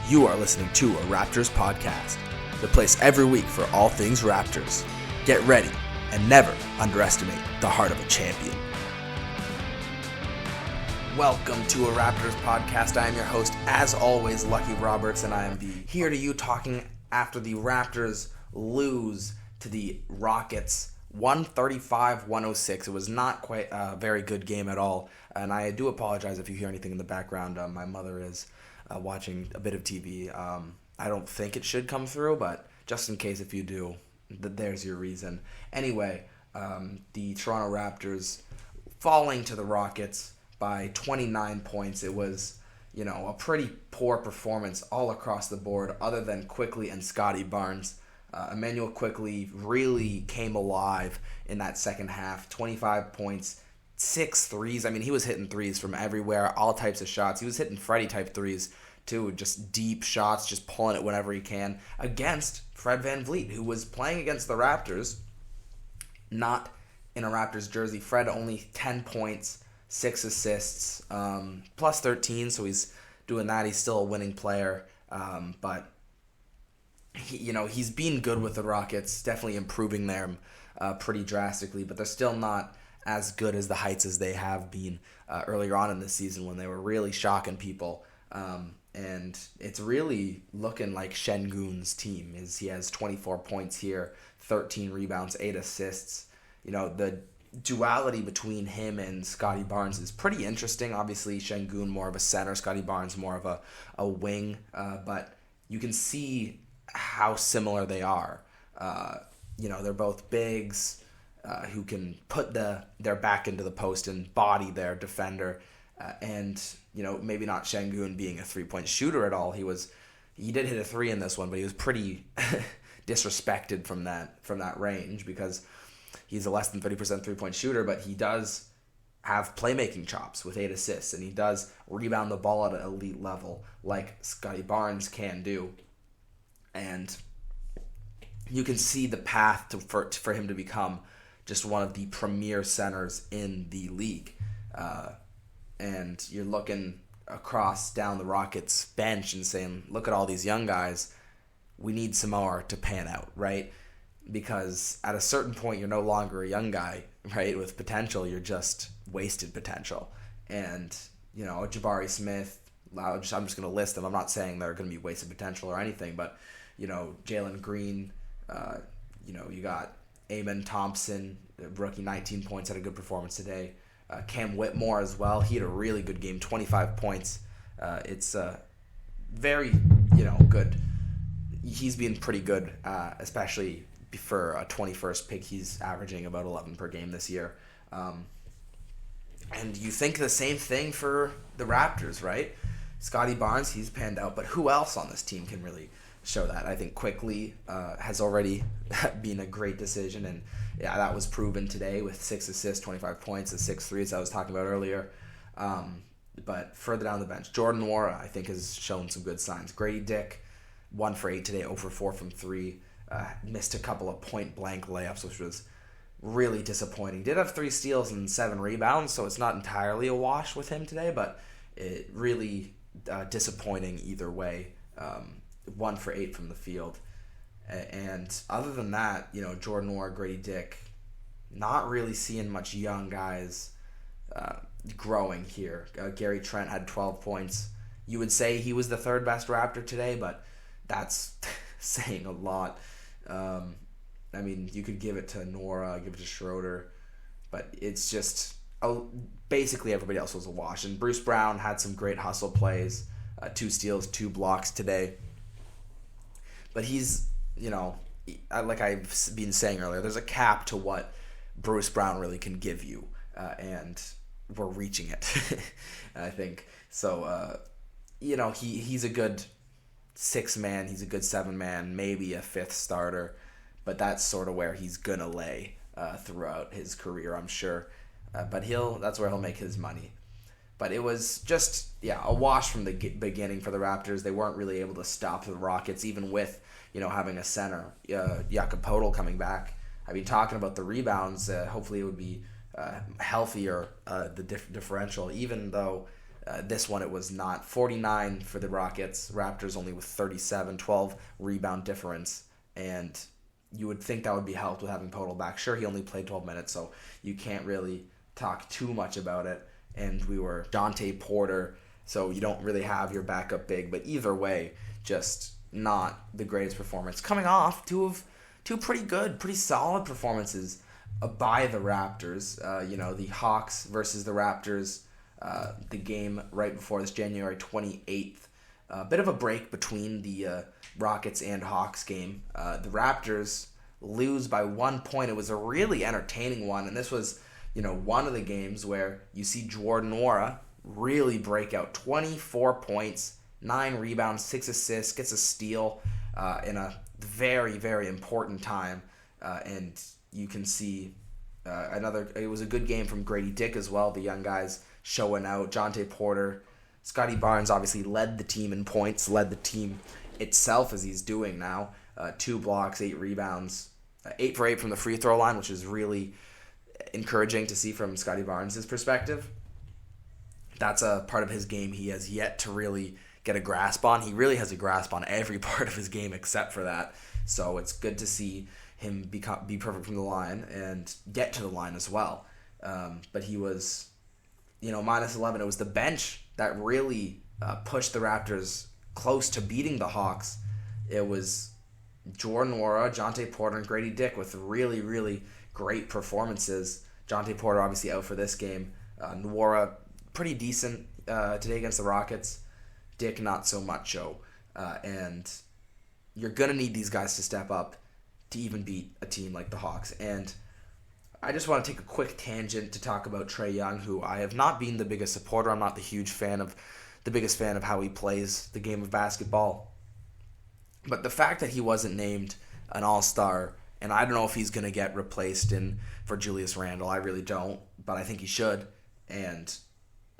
You are listening to a Raptors podcast, the place every week for all things Raptors. Get ready and never underestimate the heart of a champion. Welcome to a Raptors podcast. I am your host, as always, Lucky Roberts, and I am here to you talking after the Raptors lose to the Rockets 135-106. It was not quite a very good game at all, and I do apologize if you hear anything in the background. My mother is watching a bit of TV. I don't think it should come through, but just in case if you do, there's your reason. Anyway, the Toronto Raptors falling to the Rockets by 29 points. It was, a pretty poor performance all across the board other than Quickley and Scotty Barnes. Emmanuel Quickley really came alive in that second half. 25 points, 6 threes. I mean, he was hitting threes from everywhere, all types of shots. He was hitting Freddie-type threes, too, just deep shots, just pulling it whenever he can, against Fred VanVleet, who was playing against the Raptors, not in a Raptors jersey. Fred only 10 points, 6 assists, plus 13, so he's doing that. He's still a winning player, but he's been good with the Rockets, definitely improving them pretty drastically, but they're still not as good as the heights as they have been earlier on in the season when they were really shocking people. And it's really looking like Şengün's team. He has 24 points here, 13 rebounds, 8 assists. The duality between him and Scotty Barnes is pretty interesting. Obviously, Şengün more of a center, Scotty Barnes more of a wing, but you can see how similar they are. They're both bigs who can put their back into the post and body their defender. And maybe not Şengün being a three-point shooter at all. He did hit a three in this one, but he was pretty disrespected from that range because he's a less than 30% three-point shooter, but he does have playmaking chops with 8 assists, and he does rebound the ball at an elite level like Scotty Barnes can do. And you can see the path for him to become just one of the premier centers in the league. And you're looking across down the Rockets bench and saying, look at all these young guys. We need some more to pan out, right? Because at a certain point, you're no longer a young guy, right? With potential, you're just wasted potential. And, Jabari Smith, I'm just going to list them. I'm not saying they're going to be wasted potential or anything, but, Jalen Green, you got Amen Thompson, rookie, 19 points, had a good performance today. Cam Whitmore as well. He had a really good game, 25 points. It's very, good. He's been pretty good, especially for a 21st pick. He's averaging about 11 per game this year. And you think the same thing for the Raptors, right? Scotty Barnes, he's panned out, but who else on this team can really show that? I think Quickley has already been a great decision, and yeah, that was proven today with 6 assists, 25 points, and 6 threes I was talking about earlier. But further down the bench, Jordan Nwora, I think, has shown some good signs. Grady Dick, 1 for 8 today, 0 for 4 from 3. Missed a couple of point-blank layups, which was really disappointing. Did have 3 steals and 7 rebounds, so it's not entirely a wash with him today, but it really disappointing either way. 1 for 8 from the field. And other than that, Jordan Nwora, Grady Dick, not really seeing much young guys growing here. Gary Trent had 12 points. You would say he was the third best Raptor today, but that's saying a lot. You could give it to Nwora, give it to Schroeder, but it's just basically everybody else was a wash. And Bruce Brown had some great hustle plays, 2 steals, 2 blocks today. But he's, like I've been saying earlier, there's a cap to what Bruce Brown really can give you, and we're reaching it, I think. So, he's a good 6-man, he's a good 7-man, maybe a 5th starter, but that's sort of where he's going to lay throughout his career, I'm sure. But that's where he'll make his money. But it was just, a wash from the beginning for the Raptors. They weren't really able to stop the Rockets, even with, having a center. Jakob Poeltl coming back. I've been talking about the rebounds. Hopefully it would be healthier, the differential, even though This one it was not. 49 for the Rockets. Raptors only with 37, 12 rebound difference. And you would think that would be helped with having Podol back. Sure, he only played 12 minutes, so you can't really talk too much about it. And we were Jontay Porter, so you don't really have your backup big. But either way, just not the greatest performance. Coming off two pretty good, pretty solid performances by the Raptors. The Hawks versus the Raptors, the game right before this, January 28th. A bit of a break between the Rockets and Hawks game. The Raptors lose by 1 point. It was a really entertaining one, and this was, one of the games where you see Jordan Nwora really break out. 24 points, 9 rebounds, 6 assists, gets a steal in a very, very important time. And you can see it was a good game from Grady Dick as well. The young guys showing out. Jontay Porter, Scotty Barnes obviously led the team in points, led the team itself as he's doing now. 2 blocks, 8 rebounds, 8 for 8 from the free throw line, which is really encouraging to see from Scotty Barnes' perspective. That's a part of his game he has yet to really get a grasp on. He really has a grasp on every part of his game except for that. So it's good to see him be perfect from the line and get to the line as well. But he was, minus 11. It was the bench that really pushed the Raptors close to beating the Hawks. It was Jordan Nwora, Jontay Porter, and Grady Dick with really, really great performances. Jontay Porter obviously out for this game. Nwora pretty decent today against the Rockets. Dick not so much so. And you're going to need these guys to step up to even beat a team like the Hawks. And I just want to take a quick tangent to talk about Trae Young, who I have not been the biggest supporter. I'm not the biggest fan of how he plays the game of basketball. But the fact that he wasn't named an all-star, and I don't know if he's going to get replaced for Julius Randle. I really don't, but I think he should. And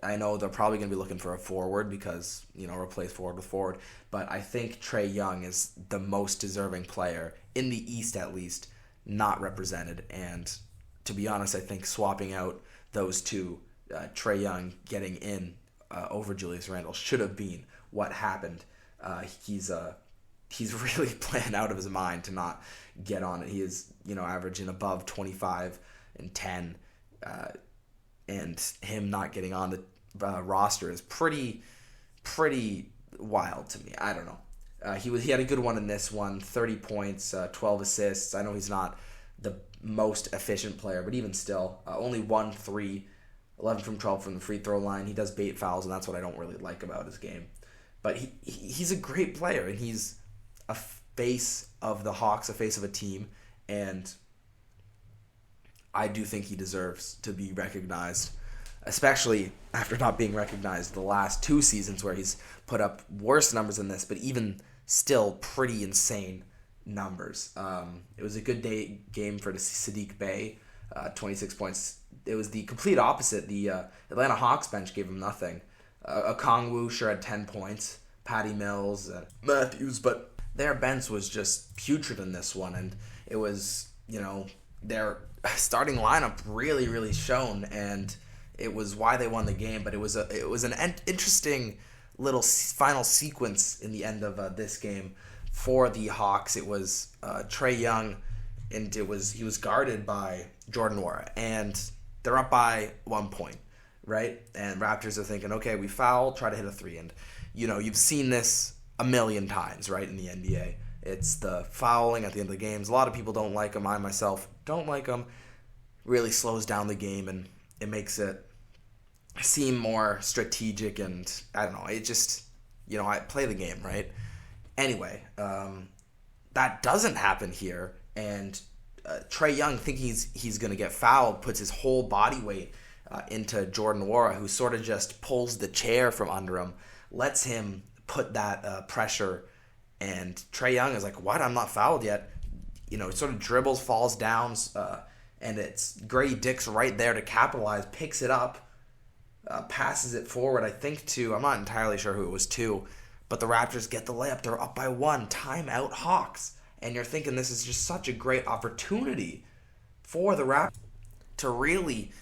I know they're probably going to be looking for a forward because, replace forward with forward. But I think Trae Young is the most deserving player, in the East at least, not represented. And to be honest, I think swapping out those two, Trae Young getting in over Julius Randle, should have been what happened. He's really playing out of his mind to not get on it. He is, averaging above 25 and 10. And him not getting on the roster is pretty wild to me. I don't know. He had a good one in this one, 30 points, 12 assists. I know he's not the most efficient player, but even still, only 1 3, 11 from 12 from the free throw line. He does bait fouls, and that's what I don't really like about his game. But he's a great player, and he's a face of the Hawks, a face of a team, and I do think he deserves to be recognized, especially after not being recognized the last 2 seasons where he's put up worse numbers than this, but even still pretty insane numbers. It was a good game for Sadiq Bey, 26 points. It was the complete opposite. The Atlanta Hawks bench gave him nothing. Okongwu sure had 10 points, Patty Mills, Matthews, but their bench was just putrid in this one, and it was, their starting lineup really, really shone, and it was why they won the game. But it was an interesting little final sequence in the end of this game for the Hawks. It was Trae Young, and he was guarded by Jordan Nwora, and they're up by 1 point, right? And Raptors are thinking, okay, we foul, try to hit a 3, and you've seen this a million times, right, in the NBA. It's the fouling at the end of the games. A lot of people don't like them. I myself don't like them. Really slows down the game, and it makes it seem more strategic, and I don't know. It just, I play the game, right? Anyway, that doesn't happen here, and Trae Young, thinking he's going to get fouled, puts his whole body weight into Jordan Nwora, who sort of just pulls the chair from under him, lets him put that pressure, and Trae Young is like, what? I'm not fouled yet. Sort of dribbles, falls down, and it's Grady Dick's right there to capitalize, picks it up, passes it forward, I think I'm not entirely sure who it was to, but the Raptors get the layup. They're up by 1. Timeout Hawks. And you're thinking this is just such a great opportunity for the Raptors to really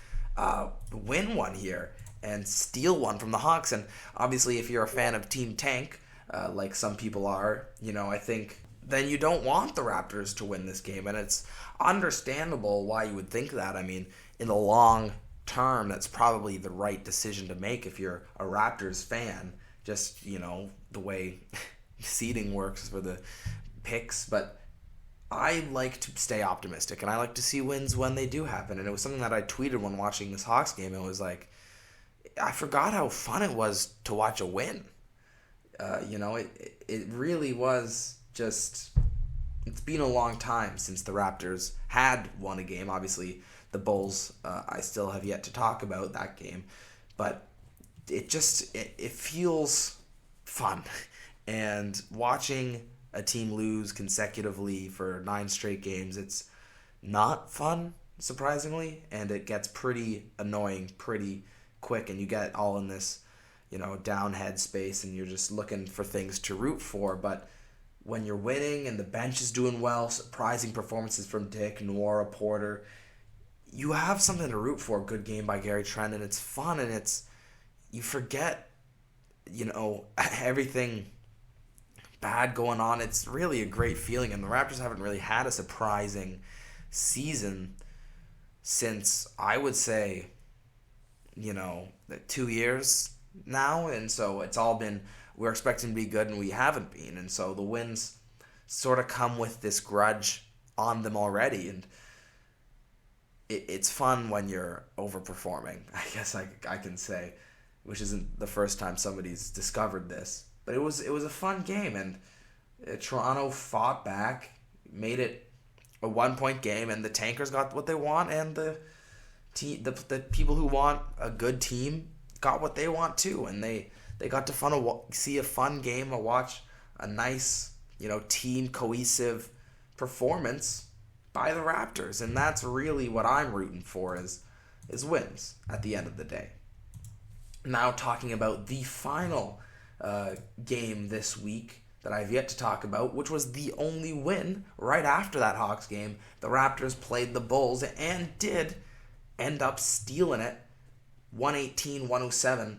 win one here. and steal one from the Hawks. And obviously, if you're a fan of Team Tank, like some people are, I think then you don't want the Raptors to win this game. And it's understandable why you would think that. I mean, in the long term, that's probably the right decision to make if you're a Raptors fan. Just, the way seeding works for the picks. But I like to stay optimistic, and I like to see wins when they do happen. And it was something that I tweeted when watching this Hawks game. It was like, I forgot how fun it was to watch a win. It really was just, it's been a long time since the Raptors had won a game. Obviously, the Bulls, I still have yet to talk about that game. But it feels fun. And watching a team lose consecutively for 9 straight games, it's not fun, surprisingly, and it gets pretty annoying pretty quick, and you get all in this, down head space, and you're just looking for things to root for. But when you're winning and the bench is doing well, surprising performances from Dick, Nwora, Porter, you have something to root for. Good game by Gary Trent, and it's fun, and you forget, everything bad going on. It's really a great feeling, and the Raptors haven't really had a surprising season since, I would say, 2 years now. And so it's all been, we're expecting to be good and we haven't been, and so the wins sort of come with this grudge on them already. And it's fun when you're overperforming, I guess I can say, which isn't the first time somebody's discovered this. But it was a fun game, and Toronto fought back, made it a 1-point game, and the Tankers got what they want, and the people who want a good team got what they want too, and they got to see a fun game, watch a nice team cohesive performance by the Raptors, and that's really what I'm rooting for is wins at the end of the day. Now talking about the final game this week that I've yet to talk about, which was the only win right after that Hawks game. The Raptors played the Bulls and did end up stealing it, 118-107.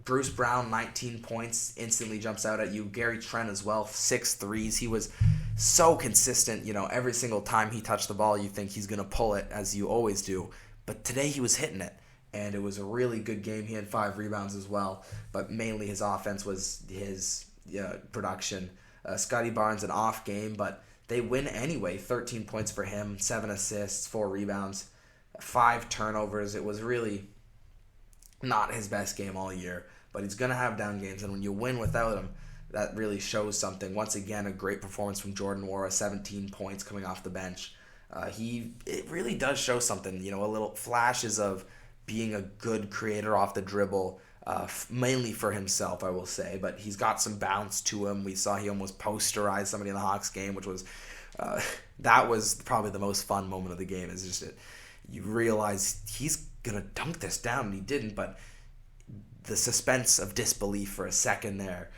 Bruce Brown, 19 points, instantly jumps out at you. Gary Trent as well, 6 threes. He was so consistent. Every single time he touched the ball, you think he's going to pull it, as you always do. But today he was hitting it, and it was a really good game. He had 5 rebounds as well, but mainly his offense was his production. Scotty Barnes, an off game, but they win anyway. 13 points for him, 7 assists, 4 rebounds, 5 turnovers. It was really not his best game all year, but he's going to have down games, and when you win without him, that really shows something. Once again, a great performance from Jordan Nwora, 17 points coming off the bench. It really does show something, a little flashes of being a good creator off the dribble, mainly for himself, I will say, but he's got some bounce to him. We saw he almost posterized somebody in the Hawks game, which was, that was probably the most fun moment of the game, is just that you realize he's going to dunk this down, and he didn't, but the suspense of disbelief for a second there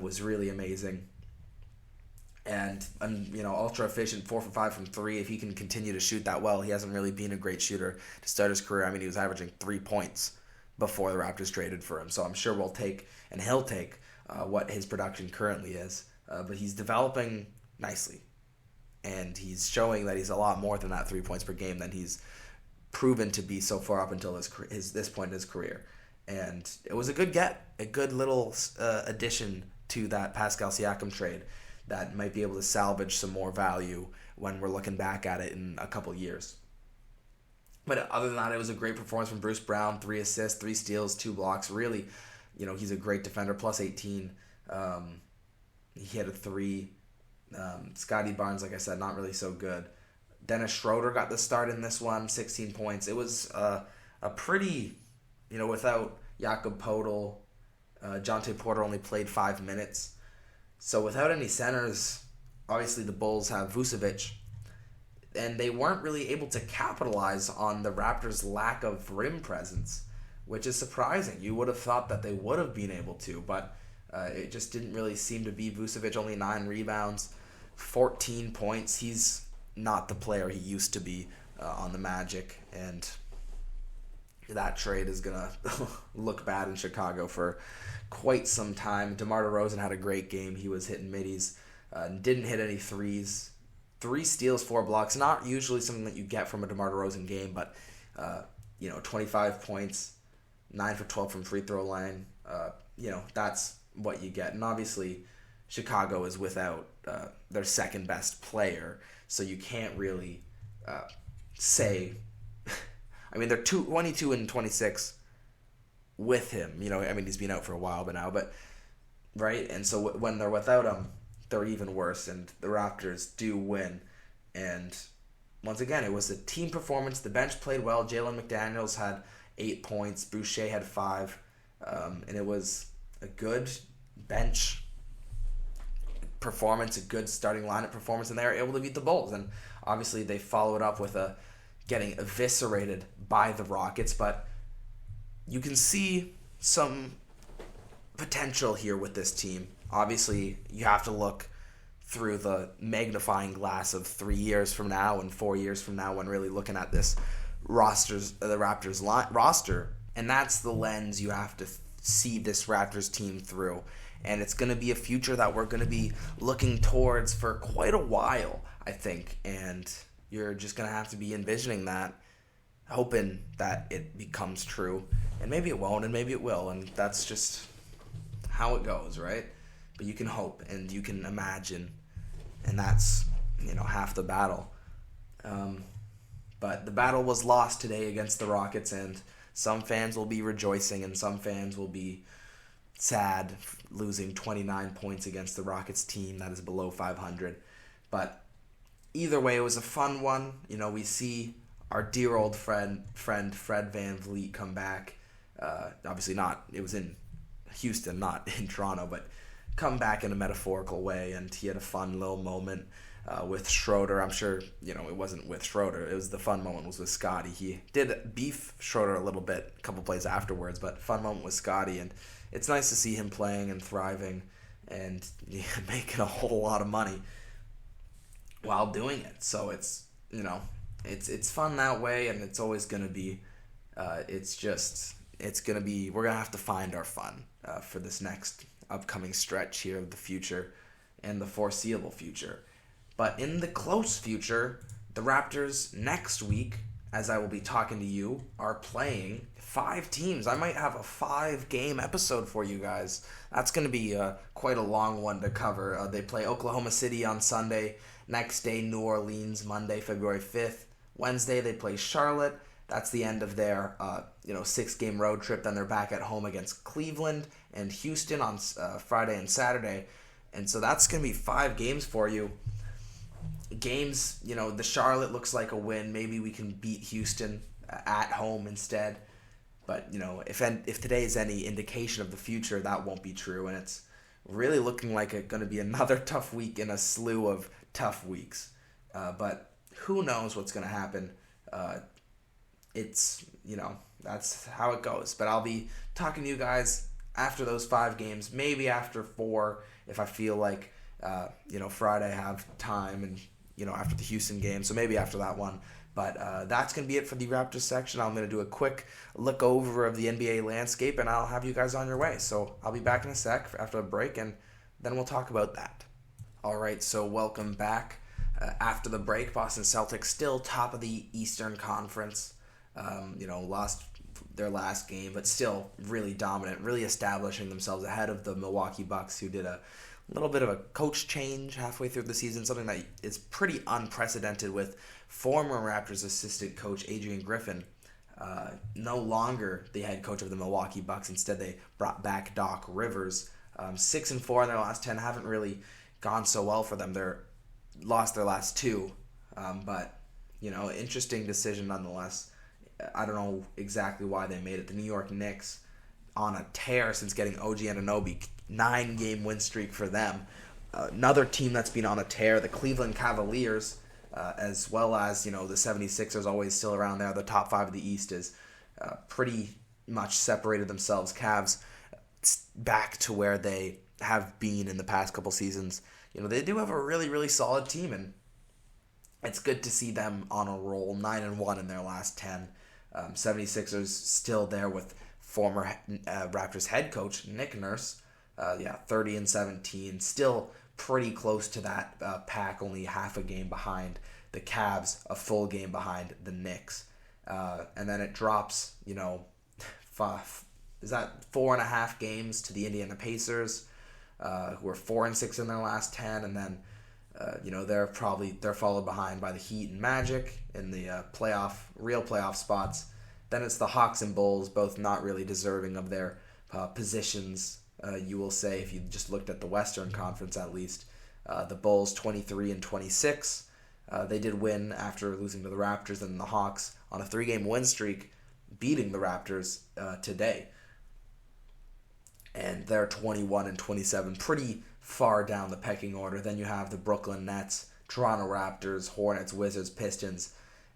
was really amazing. And ultra efficient, 4 for 5 from 3. If he can continue to shoot that well, he hasn't really been a great shooter to start his career. I mean, he was averaging 3 points before the Raptors traded for him. So I'm sure he'll take what his production currently is. But he's developing nicely, and he's showing that he's a lot more than that 3 points per game than he's proven to be so far up until this point in his career. And it was a good little addition to that Pascal Siakam trade that might be able to salvage some more value when we're looking back at it in a couple years. But other than that, it was a great performance from Bruce Brown, 3 assists, 3 steals, 2 blocks. Really, he's a great defender, plus 18. He had a 3. Scotty Barnes, like I said, not really so good. Dennis Schroeder got the start in this one, 16 points. It was a pretty, without Jakob Poeltl, Jonte Porter only played 5 minutes. So without any centers, obviously the Bulls have Vucevic, and they weren't really able to capitalize on the Raptors' lack of rim presence, which is surprising. You would have thought that they would have been able to, but it just didn't really seem to be. Vucevic only 9 rebounds, 14 points. He's not the player he used to be on the Magic, and that trade is going to look bad in Chicago for quite some time. DeMar DeRozan had a great game. He was hitting middies, didn't hit any threes. 3 steals, 4 blocks. Not usually something that you get from a DeMar DeRozan game, but 25 points, 9 for 12 from free throw line. That's what you get. And obviously, Chicago is without their second best player, so you can't really say. I mean, they're 22 and 26 with him. He's been out for a while, but right? And so when they're without him, they're even worse, and the Raptors do win. And once again, it was a team performance. The bench played well. Jalen McDaniels had 8 points. Boucher had 5. And it was a good bench performance, a good starting lineup performance, and they were able to beat the Bulls. And obviously they followed up with getting eviscerated by the Rockets, but you can see some potential here with this team. Obviously, you have to look through the magnifying glass of 3 years from now and 4 years from now when really looking at this the Raptors roster, and that's the lens you have to see this Raptors team through. And it's going to be a future that we're going to be looking towards for quite a while, I think. And you're just going to have to be envisioning that, hoping that it becomes true. And maybe it won't, and maybe it will. And that's just how it goes, right? But you can hope, and you can imagine. And that's, half the battle. But the battle was lost today against the Rockets, and some fans will be rejoicing, and some fans will be sad losing 29 points against the Rockets team that is below 500. But either way, it was a fun one. We see our dear old friend Fred VanVleet come back. Obviously not. It was in Houston, not in Toronto, but come back in a metaphorical way, and he had a fun little moment with Schroeder. I'm sure, it wasn't with Schroeder. It was the fun moment was with Scotty. He did beef Schroeder a little bit a couple plays afterwards, but fun moment with Scotty, and it's nice to see him playing and thriving and making a whole lot of money while doing it. So it's, it's fun that way, and it's always going to be, we're going to have to find our fun for this next upcoming stretch here of the future and the foreseeable future. But in the close future, the Raptors next week, as I will be talking to you, are playing 5 teams. I might have a 5-game episode for you guys. That's going to be quite a long one to cover. They play Oklahoma City on Sunday. Next day, New Orleans, Monday, February 5th. Wednesday, they play Charlotte. That's the end of their 6-game road trip. Then they're back at home against Cleveland and Houston on Friday and Saturday. And so that's going to be 5 games for you. Games, the Charlotte looks like a win. Maybe we can beat Houston at home instead. But, if today is any indication of the future, that won't be true. And it's really looking like it's going to be another tough week in a slew of tough weeks. But who knows what's going to happen. It's, that's how it goes. But I'll be talking to you guys after those 5 games, maybe after 4 if I feel like, Friday I have time and, after the Houston game. So maybe after that one. But that's going to be it for the Raptors section. I'm going to do a quick look over of the NBA landscape, and I'll have you guys on your way. So I'll be back in a sec after a break, and then we'll talk about that. All right, so welcome back. After the break, Boston Celtics still top of the Eastern Conference. Lost their last game, but still really dominant, really establishing themselves ahead of the Milwaukee Bucks, who did a little bit of a coach change halfway through the season, something that is pretty unprecedented with former Raptors assistant coach Adrian Griffin no longer the head coach of the Milwaukee Bucks. Instead, they brought back Doc Rivers. 6-4 in their last 10 haven't really gone so well for them. They're lost their last 2, but interesting decision nonetheless. I don't know exactly why they made it. The New York Knicks on a tear since getting OG Anunoby, 9-game win streak for them. Another team that's been on a tear, the Cleveland Cavaliers, as well as the 76ers, always still around there. The top 5 of the East is pretty much separated themselves. Cavs back to where they have been in the past couple seasons. They do have a really, really solid team, and it's good to see them on a roll, 9-1 in their last 10. 76ers still there with former Raptors head coach Nick Nurse. 30-17, still pretty close to that pack, only half a game behind the Cavs, a full game behind the Knicks. And then it drops, 4.5 games to the Indiana Pacers, who are 4-6 in their last 10, and then they're followed behind by the Heat and Magic in the real playoff spots. Then it's the Hawks and Bulls, both not really deserving of their positions. You will say, if you just looked at the Western Conference at least, the Bulls 23-26. They did win after losing to the Raptors, and the Hawks on a 3-game win streak, beating the Raptors today. And they're 21-27, pretty far down the pecking order. Then you have the Brooklyn Nets, Toronto Raptors, Hornets, Wizards, Pistons,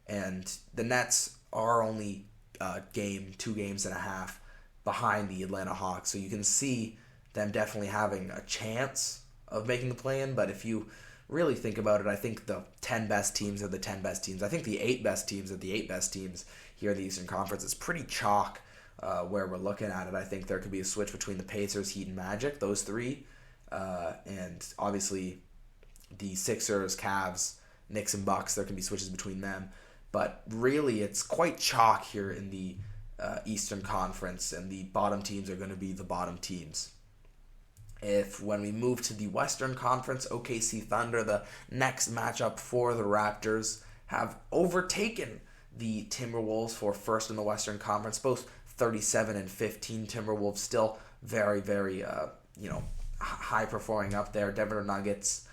and the Nets are only 2 games and a half behind the Atlanta Hawks. So you can see them definitely having a chance of making the play-in. But if you really think about it, I think the 10 best teams are the 10 best teams. I think the 8 best teams are the 8 best teams here in the Eastern Conference. It's pretty chalk where we're looking at it. I think there could be a switch between the Pacers, Heat, and Magic, those 3. And obviously the Sixers, Cavs, Knicks, and Bucks, there can be switches between them. But really, it's quite chalk here in the Eastern Conference, and the bottom teams are going to be the bottom teams. When we move to the Western Conference, OKC Thunder, the next matchup for the Raptors, have overtaken the Timberwolves for first in the Western Conference, both 37-15. Timberwolves still very, very, high performing up there. Denver Nuggets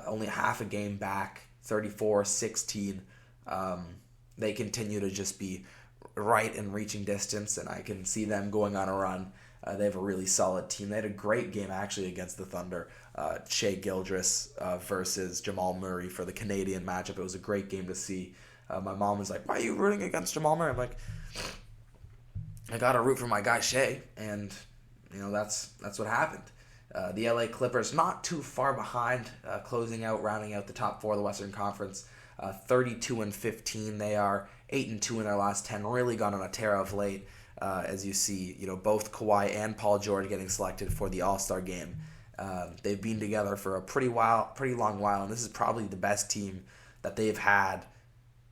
only half a game back, 34-16. They continue to just be right in reaching distance, and I can see them going on a run. They have a really solid team. They had a great game actually against the Thunder. Shai Gilgeous versus Jamal Murray for the Canadian matchup. It was a great game to see. My mom was like, "Why are you rooting against Jamal Murray?" I'm like, I gotta root for my guy Shai, and that's what happened. The LA Clippers not too far behind, rounding out the top 4 of the Western Conference. 32-15. They are 8-2 in their last 10. Really gone on a tear of late. As you see, both Kawhi and Paul George getting selected for the All-Star game. They've been together for a pretty long while, and this is probably the best team that they've had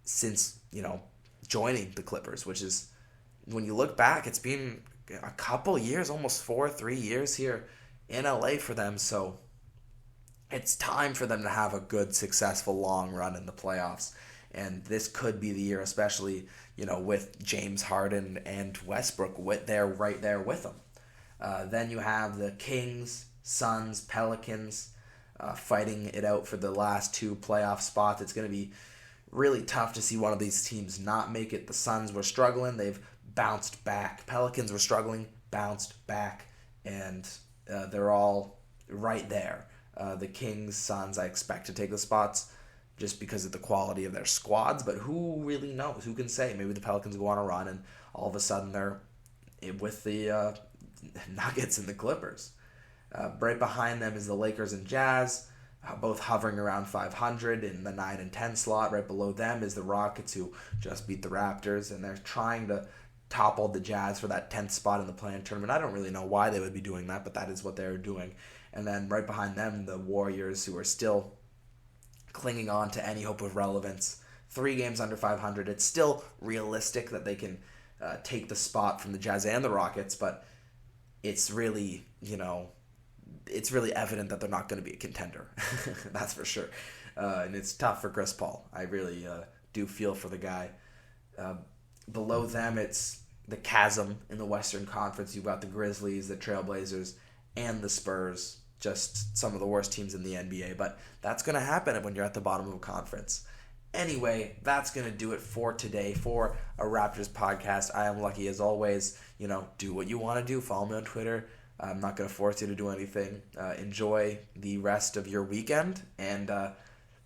since, joining the Clippers, which is, when you look back, it's been a couple years, almost 3 years here in LA for them, so it's time for them to have a good, successful, long run in the playoffs. And this could be the year, especially, with James Harden and Westbrook right there with them. Then you have the Kings, Suns, Pelicans fighting it out for the last 2 playoff spots. It's going to be really tough to see one of these teams not make it. The Suns were struggling. They've bounced back. Pelicans were struggling, bounced back, and they're all right there. The Kings, Suns, I expect to take the spots just because of the quality of their squads, but who really knows? Who can say? Maybe the Pelicans go on a run and all of a sudden they're with the Nuggets and the Clippers. Right behind them is the Lakers and Jazz, both hovering around 500 in the 9 and 10 slot. Right below them is the Rockets, who just beat the Raptors, and they're trying to topple the Jazz for that 10th spot in the play-in tournament. I don't really know why they would be doing that, but that is what they're doing. And then right behind them, the Warriors, who are still clinging on to any hope of relevance. 3 games under 500. It's still realistic that they can take the spot from the Jazz and the Rockets, but it's really, it's really evident that they're not going to be a contender. That's for sure. And it's tough for Chris Paul. I really do feel for the guy. Below them, it's the chasm in the Western Conference. You've got the Grizzlies, the Trailblazers, and the Spurs. Just some of the worst teams in the NBA, but that's going to happen when you're at the bottom of a conference. Anyway, that's going to do it for today for a Raptors podcast. I am Lucky, as always. Do what you want to do. Follow me on Twitter. I'm not going to force you to do anything. Enjoy the rest of your weekend, and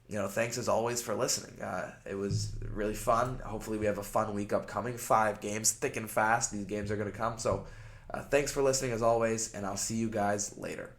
thanks as always for listening. It was really fun. Hopefully we have a fun week upcoming. 5 games, thick and fast. These games are going to come, so thanks for listening as always, and I'll see you guys later.